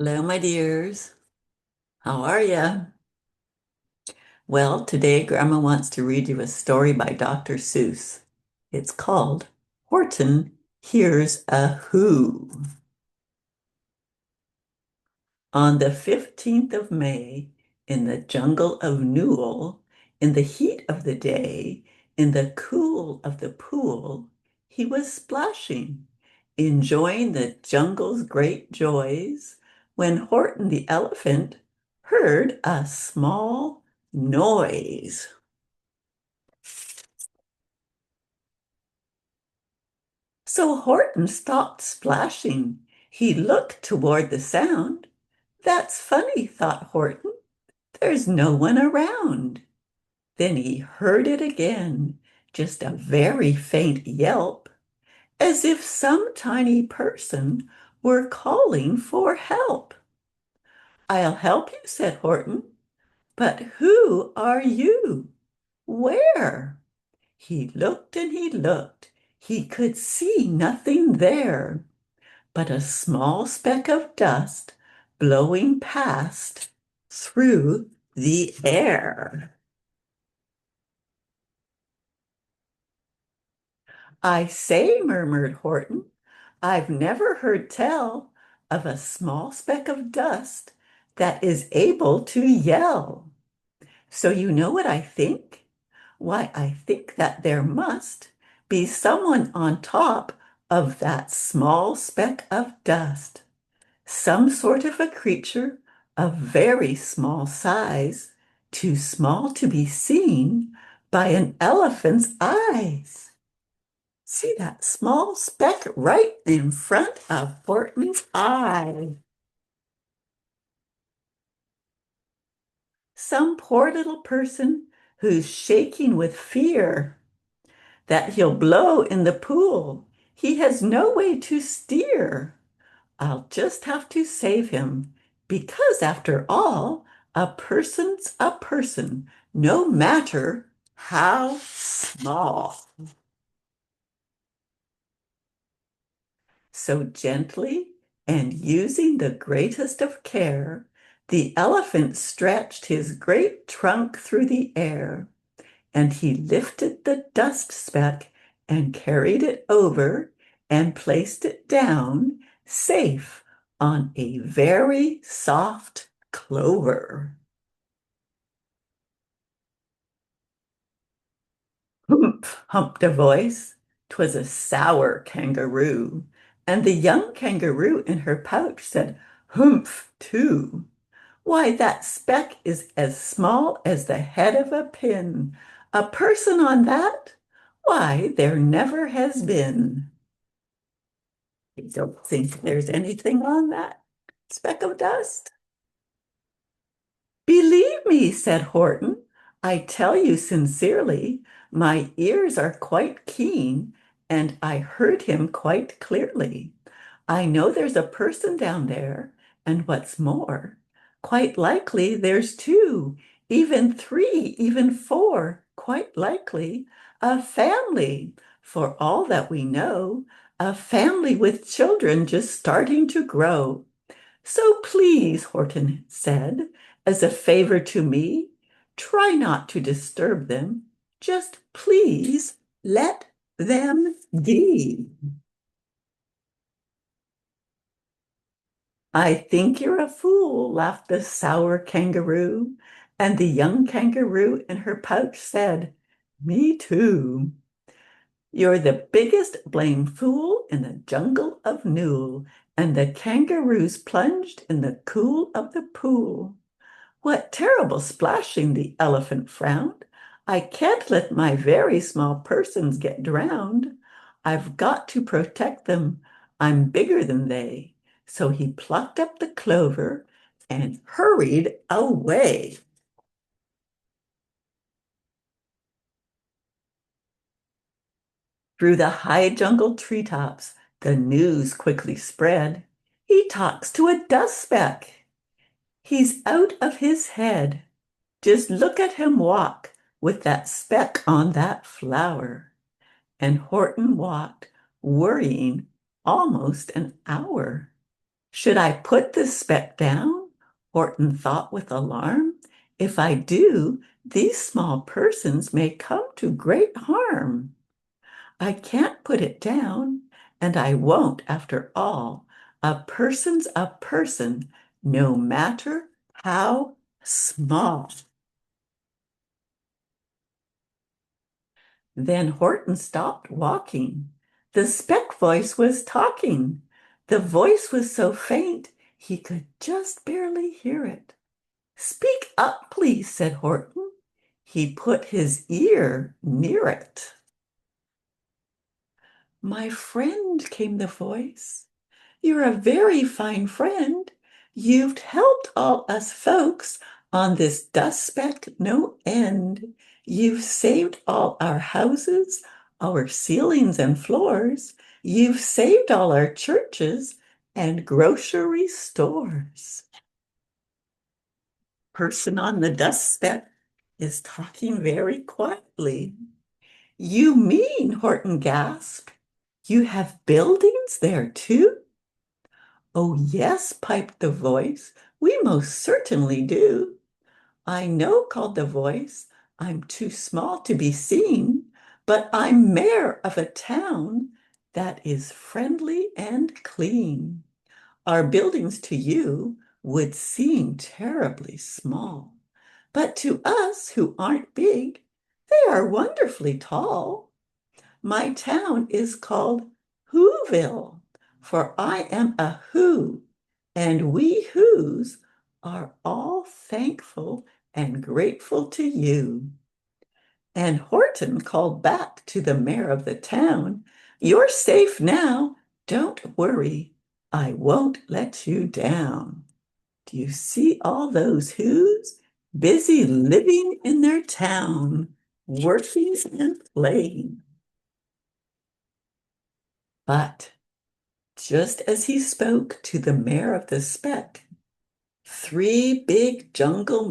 Hello, my dears. How are ya? Well, today Grandma wants to read you a story by Dr. Seuss. It's called Horton Hears a Who. On the 15th of May, in the jungle of Newell, in the heat of the day, in the cool of the pool, he was splashing, enjoying the jungle's great joys, when Horton the elephant heard a small noise. So Horton stopped splashing. He looked toward the sound. That's funny, thought Horton. There's no one around. Then he heard it again, just a very faint yelp, as if some tiny person were calling for help. I'll help you, said Horton. But who are you? Where? He looked and he looked. He could see nothing there but a small speck of dust blowing past through the air. I say, murmured Horton, I've never heard tell of a small speck of dust that is able to yell. So you know what I think? Why, I think that there must be someone on top of that small speck of dust, some sort of a creature of very small size, too small to be seen by an elephant's eyes. See that small speck right in front of Horton's eye. Some poor little person who's shaking with fear that he'll blow in the pool. He has no way to steer. I'll just have to save him because, after all, a person's a person, no matter how small. So gently and using the greatest of care, the elephant stretched his great trunk through the air, and he lifted the dust speck and carried it over and placed it down safe on a very soft clover. Humph, humped a voice. 'Twas a sour kangaroo. And the young kangaroo in her pouch said, humph, too. Why, that speck is as small as the head of a pin. A person on that? Why, there never has been. I don't think there's anything on that speck of dust. Believe me, said Horton, I tell you sincerely, my ears are quite keen, and I heard him quite clearly. I know there's a person down there, and what's more, quite likely there's two, even three, even four, quite likely a family, for all that we know, a family with children just starting to grow. So please, Horton said, as a favor to me, try not to disturb them. Just please let them be. I think you're a fool, laughed the sour kangaroo. And the young kangaroo in her pouch said, me too. You're the biggest blame fool in the jungle of Newell. And the kangaroos plunged in the cool of the pool. What terrible splashing, the elephant frowned. I can't let my very small persons get drowned. I've got to protect them. I'm bigger than they. So he plucked up the clover and hurried away. Through the high jungle treetops, the news quickly spread. He talks to a dust speck. He's out of his head. Just look at him walk with that speck on that flower. And Horton walked, worrying almost an hour. Should I put the speck down? Horton thought with alarm. If I do, these small persons may come to great harm. I can't put it down, and I won't after all. A person's a person, no matter how small. Then Horton stopped walking. The speck voice was talking. The voice was so faint he could just barely hear it. Speak up, please, said Horton. He put his ear near it. My friend, came the voice. You're a very fine friend. You've helped all us folks on this dust speck no end. You've saved all our houses, our ceilings and floors. You've saved all our churches and grocery stores. Person on the dust speck is talking very quietly. You mean, Horton gasped, you have buildings there too? Oh, yes, piped the voice. We most certainly do. I know, called the voice. I'm too small to be seen, but I'm mayor of a town that is friendly and clean. Our buildings to you would seem terribly small, but to us who aren't big, they are wonderfully tall. My town is called Whoville, for I am a Who, and we Whos are all thankful and grateful to you. And Horton called back to the mayor of the town, You're safe now. Don't worry. I won't let you down. Do you see all those Whos busy living in their town, working and playing? But just as he spoke to the mayor of the speck, three big jungle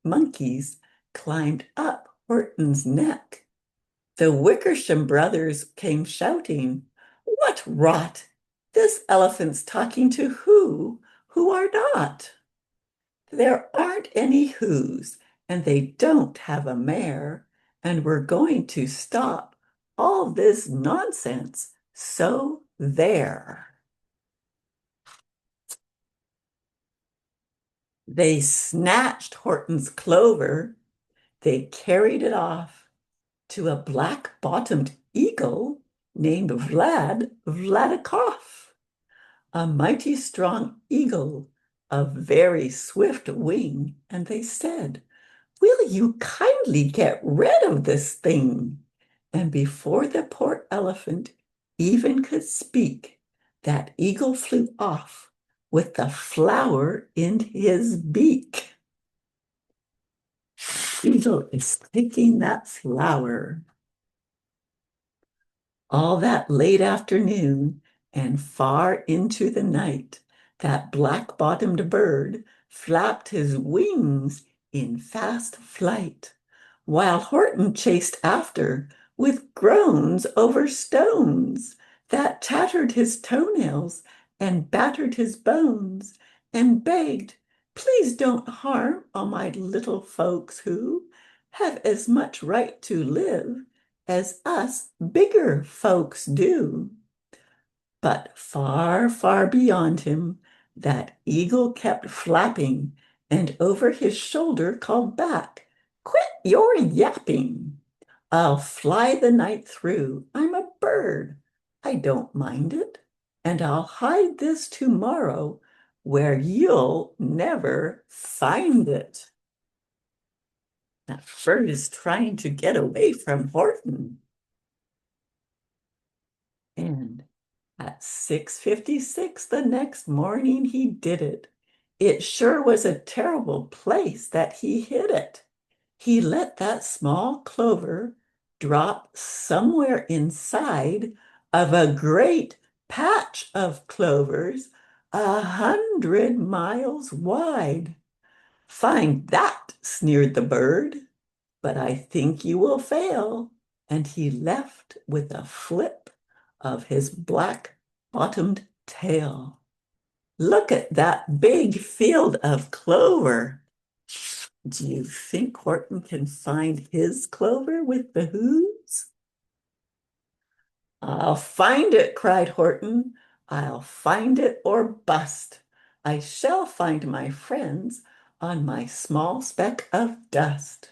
monkeys climbed up Horton's neck. The Wickersham brothers came shouting, What rot! This elephant's talking to who are not. There aren't any whos, and they don't have a mayor, and we're going to stop all this nonsense. So there. They snatched Horton's clover. They carried it off to a black-bottomed eagle named Vladikoff, a mighty strong eagle of very swift wing. And they said, Will you kindly get rid of this thing? And before the poor elephant even could speak, that eagle flew off with the flower in his beak. Eagle is taking that flower. All that late afternoon and far into the night, that black-bottomed bird flapped his wings in fast flight, while Horton chased after with groans over stones that tattered his toenails and battered his bones, and begged, Please don't harm all my little folks who have as much right to live as us bigger folks do. But far, far beyond him, that eagle kept flapping, and over his shoulder called back, Quit your yapping. I'll fly the night through. I'm a bird. I don't mind it. And I'll hide this tomorrow where you'll never find it. That bird is trying to get away from Horton. And at 6:56 the next morning, he did it. It sure was a terrible place that he hid it. He let that small clover drop somewhere inside of a great patch of clovers 100 miles wide. Find that, sneered the bird, but I think you will fail. And he left with a flip of his black-bottomed tail. Look at that big field of clover. Do you think Horton can find his clover with the who's? I'll find it, cried Horton. I'll find it or bust. I shall find my friends on my small speck of dust.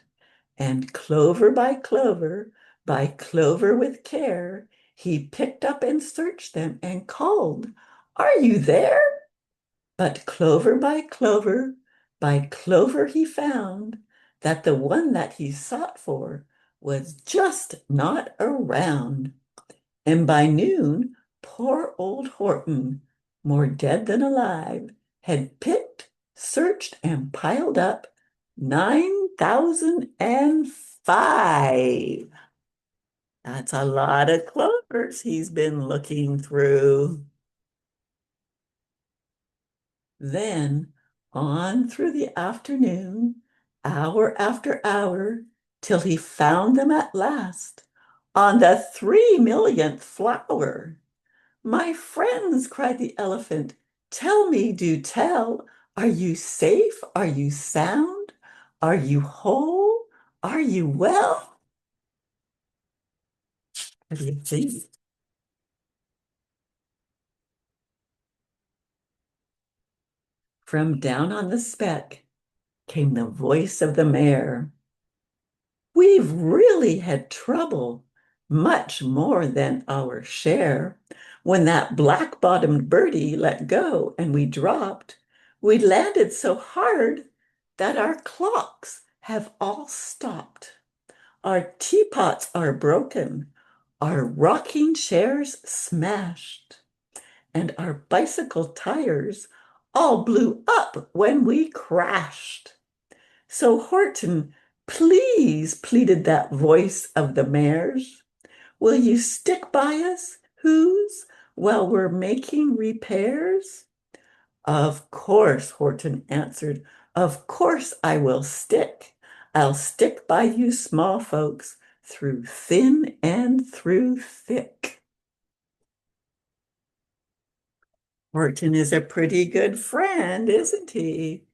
And clover by clover with care, he picked up and searched them and called, "Are you there?" But by clover he found that the one that he sought for was just not around. And by noon, poor old Horton, more dead than alive, had picked, searched, and piled up 9,005. That's a lot of clovers he's been looking through. Then on through the afternoon, hour after hour, till he found them at last on the 3 millionth flower. "My friends," cried the elephant, "tell me, do tell, are you safe? Are you sound? Are you whole? Are you well?" What do you think? From down on the speck came the voice of the mayor. "We've really had trouble, much more than our share. When that black-bottomed birdie let go and we dropped, we landed so hard that our clocks have all stopped. Our teapots are broken, our rocking chairs smashed, and our bicycle tires all blew up when we crashed. So Horton, please," pleaded that voice of the mayor's, "will you stick by us, who's, while we're making repairs?" "Of course," Horton answered, "of course I will stick. I'll stick by you small folks through thin and through thick." Horton is a pretty good friend, isn't he?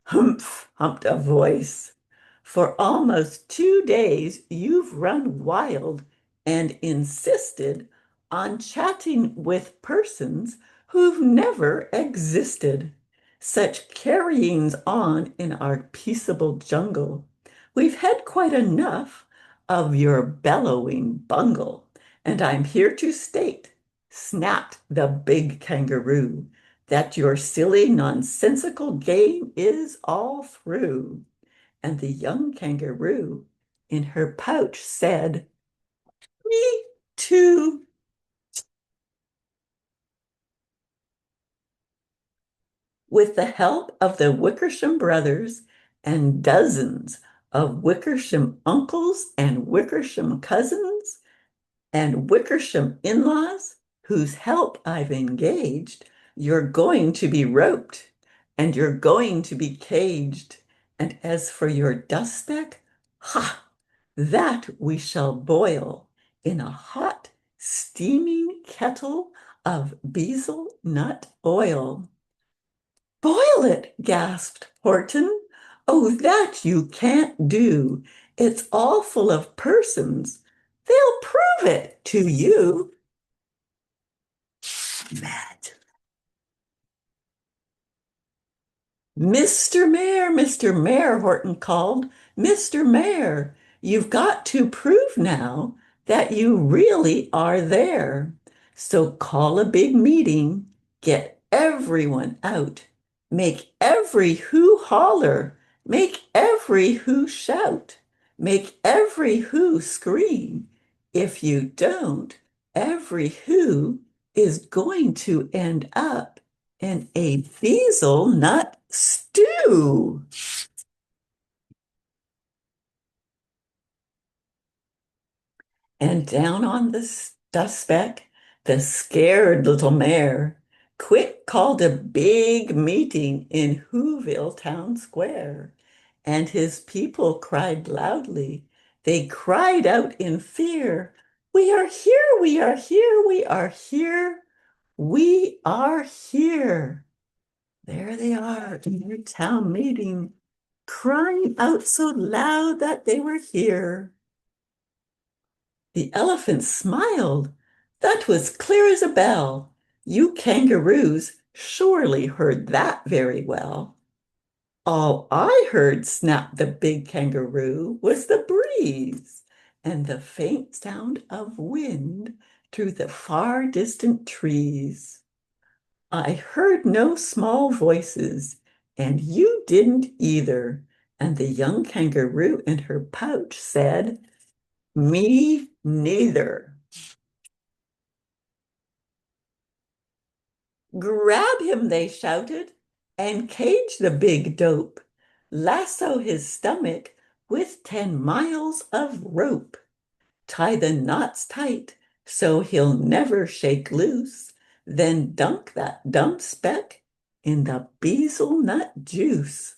"Humph," humped a voice. "For almost 2 days you've run wild and insisted on chatting with persons who've never existed. Such carryings on in our peaceable jungle. We've had quite enough of your bellowing bungle, and I'm here to state," snapped the big kangaroo, "that your silly, nonsensical game is all through." And the young kangaroo in her pouch said, "Me too." With the help of the Wickersham brothers and dozens of Wickersham uncles and Wickersham cousins, and Wickersham in-laws, whose help I've engaged, you're going to be roped and you're going to be caged. And as for your dust speck, ha, that we shall boil in a hot, steaming kettle of bezel nut oil. "Boil it," gasped Horton. "Oh, that you can't do. It's all full of persons. They'll prove it to you." Mad. Mr. Mayor," Horton called. "Mr. Mayor, you've got to prove now that you really are there. So call a big meeting, get everyone out, make every who holler, make every who shout, make every who scream. If you don't, every who is going to end up in a hazelnut stew." And down on the dust speck, the scared little mayor quick called a big meeting in Whoville Town Square. And his people cried loudly. They cried out in fear, "We are here, we are here, we are here. We are here. There they are in their town meeting, crying out so loud that they were here. The elephant smiled. That was clear as a bell. You kangaroos surely heard that very well. All I heard, snapped the big kangaroo, was the breeze and the faint sound of wind through the far distant trees. I heard no small voices, and you didn't either. And the young kangaroo in her pouch said, Me neither. Grab him, they shouted, and cage the big dope. Lasso his stomach with 10 miles of rope. Tie the knots tight so he'll never shake loose. Then dunk that dump speck in the bezel nut juice.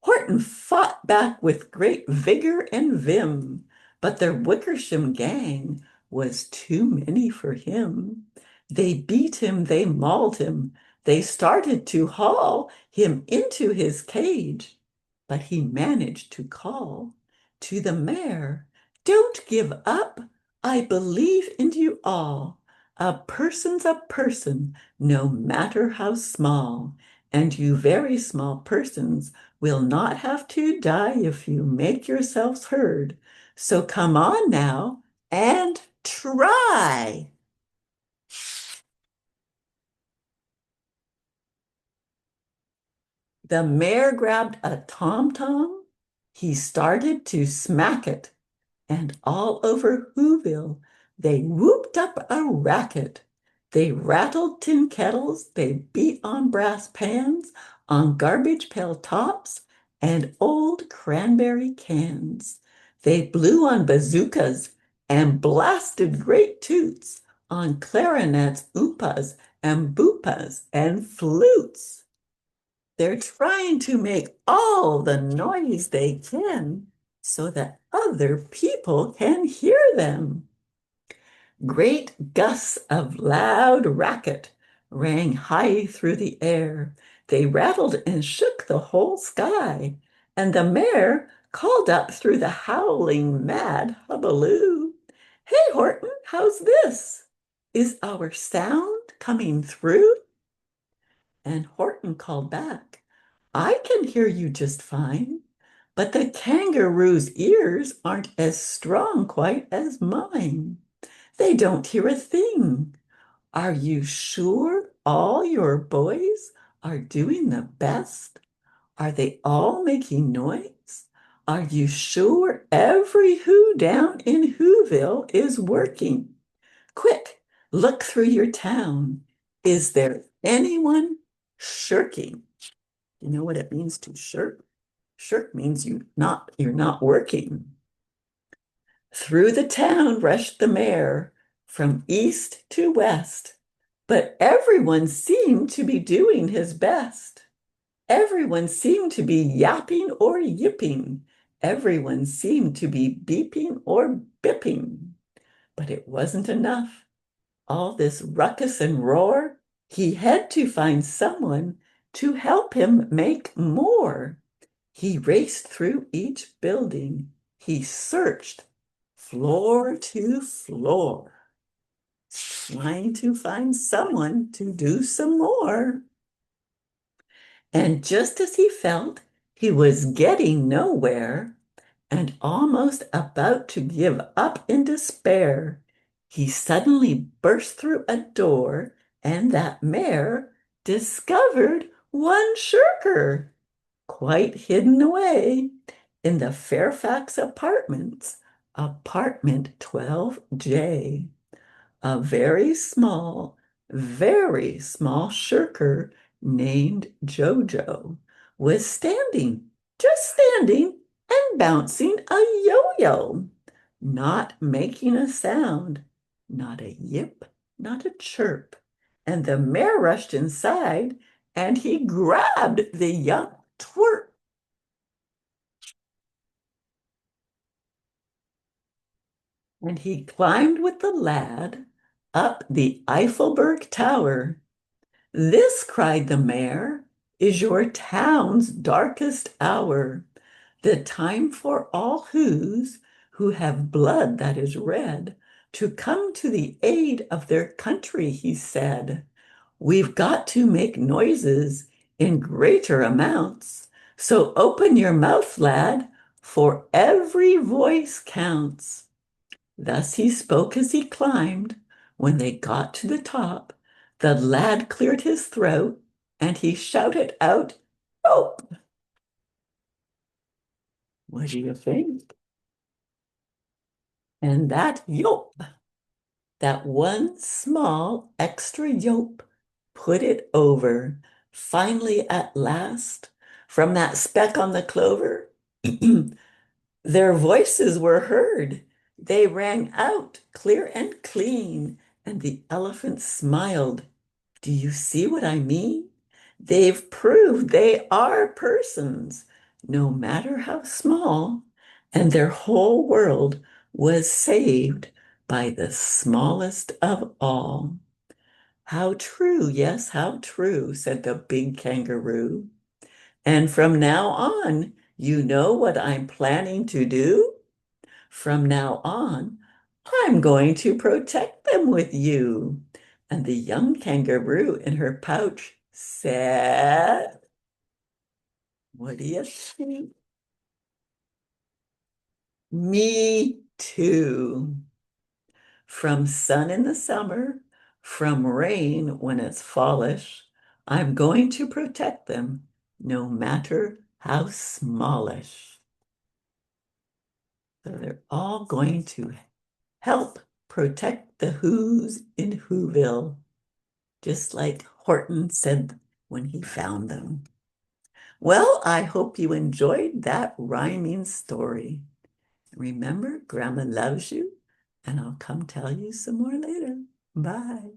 Horton fought back with great vigor and vim, but the Wickersham gang was too many for him. They beat him, they mauled him, they started to haul him into his cage, but he managed to call to the mayor, Don't give up, I believe in you all. A person's a person, no matter how small, and you very small persons will not have to die if you make yourselves heard. So come on now and try. The mayor grabbed a tom-tom. He started to smack it, and all over Whoville they whooped up a racket. They rattled tin kettles, they beat on brass pans, on garbage pail tops, and old cranberry cans. They blew on bazookas and blasted great toots on clarinets, oompas, and boopas, and flutes. They're trying to make all the noise they can so that other people can hear them. Great gusts of loud racket rang high through the air. They rattled and shook the whole sky, and the mayor called up through the howling mad hubbub. Hey, Horton, how's this? Is our sound coming through? And Horton called back, I can hear you just fine, but the kangaroo's ears aren't as strong quite as mine. They don't hear a thing. Are you sure all your boys are doing the best? Are they all making noise? Are you sure every who down in Whoville is working? Quick, look through your town. Is there anyone shirking? You know what it means to shirk? Shirk means you're not working. Through the town rushed the mayor from east to west, but everyone seemed to be doing his best. Everyone seemed to be yapping or yipping. Everyone seemed to be beeping or bipping. But it wasn't enough. All this ruckus and roar, he had to find someone to help him make more. He raced through each building. He searched floor to floor, trying to find someone to do some more. And just as he felt he was getting nowhere and almost about to give up in despair, he suddenly burst through a door, and that mayor discovered one shirker quite hidden away in the Fairfax Apartments, apartment 12J. A very small shirker named Jojo was standing, just standing and bouncing a yo-yo, not making a sound, not a yip, not a chirp. And the mayor rushed inside and he grabbed the young twerp. And he climbed with the lad up the Eiffelberg Tower. This, cried the mayor, is your town's darkest hour, the time for all who have blood that is red to come to the aid of their country, he said. We've got to make noises in greater amounts, so open your mouth, lad, for every voice counts. Thus he spoke as he climbed. When they got to the top, the lad cleared his throat and he shouted out, "Yelp!" What do you think? And that yelp, that one small extra yelp, put it over. Finally, at last, from that speck on the clover, their voices were heard. They rang out clear and clean, and the elephant smiled. Do you see what I mean? They've proved they are persons, no matter how small, and their whole world was saved by the smallest of all. How true, yes, how true, said the big kangaroo. And from now on, you know what I'm planning to do? From now on, I'm going to protect them with you. And the young kangaroo in her pouch said, what do you think? Me too. From sun in the summer, from rain when it's fallish, I'm going to protect them, no matter how smallish. So they're all going to help protect the Who's in Whoville, just like Horton said when he found them. Well, I hope you enjoyed that rhyming story. Remember, Grandma loves you, and I'll come tell you some more later. Bye.